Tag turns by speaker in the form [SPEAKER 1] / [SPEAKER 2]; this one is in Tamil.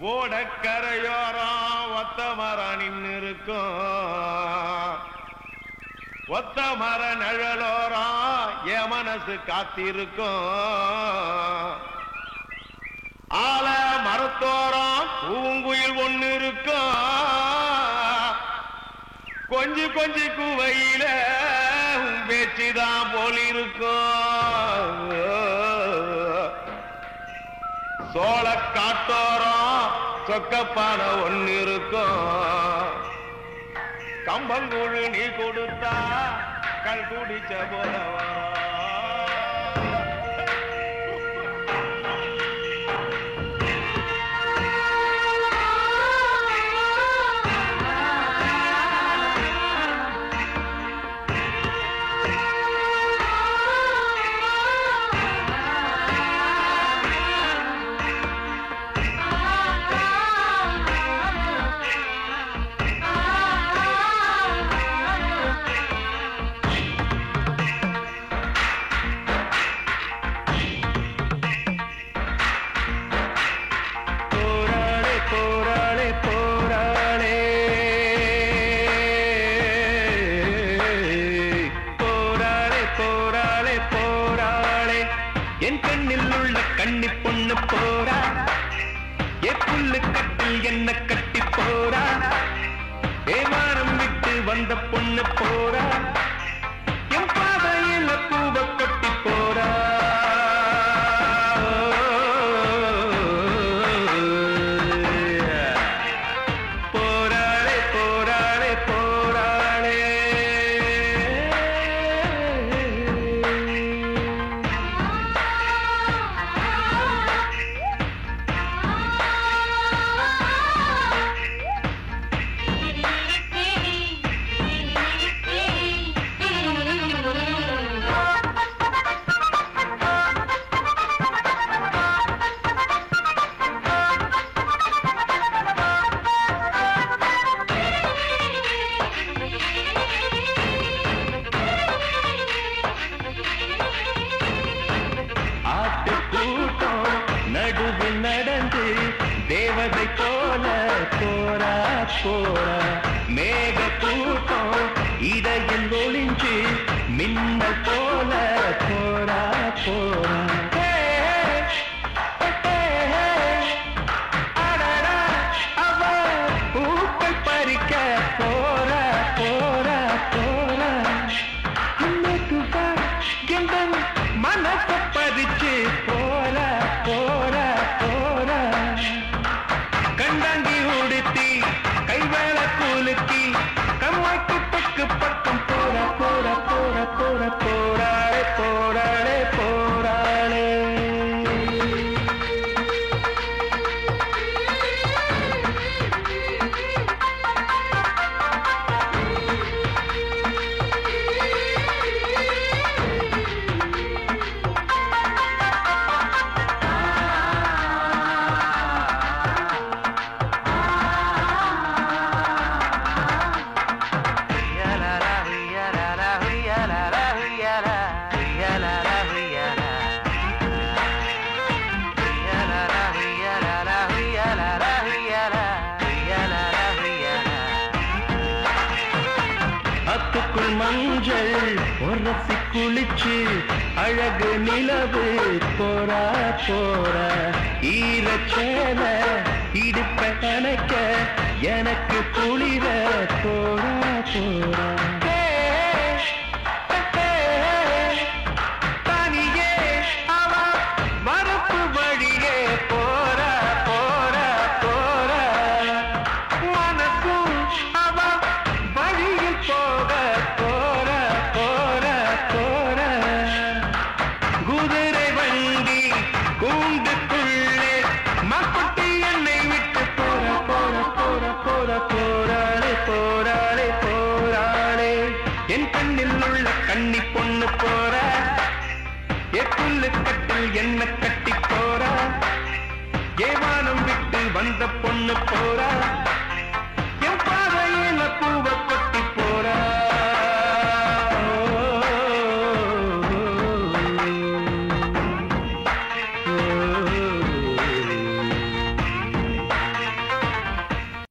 [SPEAKER 1] ஓடக்கரையோரம் ஒத்த மரம் நின்று இருக்கும். ஒத்த மர நிழலோரம் என் மனசு காத்திருக்கும். ஆல மரத்தோரம் பூங்குயில் ஒண்ணு இருக்கும். கொஞ்சி கொஞ்சி குவையில பேச்சுதான் போலிருக்கும். சோழ காட்டோரம் சொக்கப்பான ஒண்ணு இருக்கும். கம்பங்கூழு நீ கொடுத்தா கல் குடிச்ச போல வரும். என் கண்ணில் உள்ள கண்ணி பொண்ணு போரா, ஏ புல்லு கட்டில் என்ன கட்டி போரா, ஏமானம் விட்டு வந்த பொண்ணு போரா, என் பாதையில பூவ கொட்டி போரா. போராளே போராளே போராளே. நடந்து தேவதை போல போரா போரா. மேக கூட்டம் இடையில் ஒளிஞ்சு மின்னல் போல போரா போரா. அவ பூக்கள் பறிக்க போரா போரா போரா. மனச பறிச்சு போரா போரா போரா. கண்டாங்கி உடுத்தி கைவேள கூலுக்கி கம்மாக்கு பக்கு பக்கம் போரா போரா போரா போரா போராளே போராளே போராளே. அத்துக்குள் மஞ்சள் உரசி குளிச்சு அழகு நிலவு போரா போரா. ஈரச்சேல இடுப்ப கணக்க எனக்கு குளிர போரா போரா.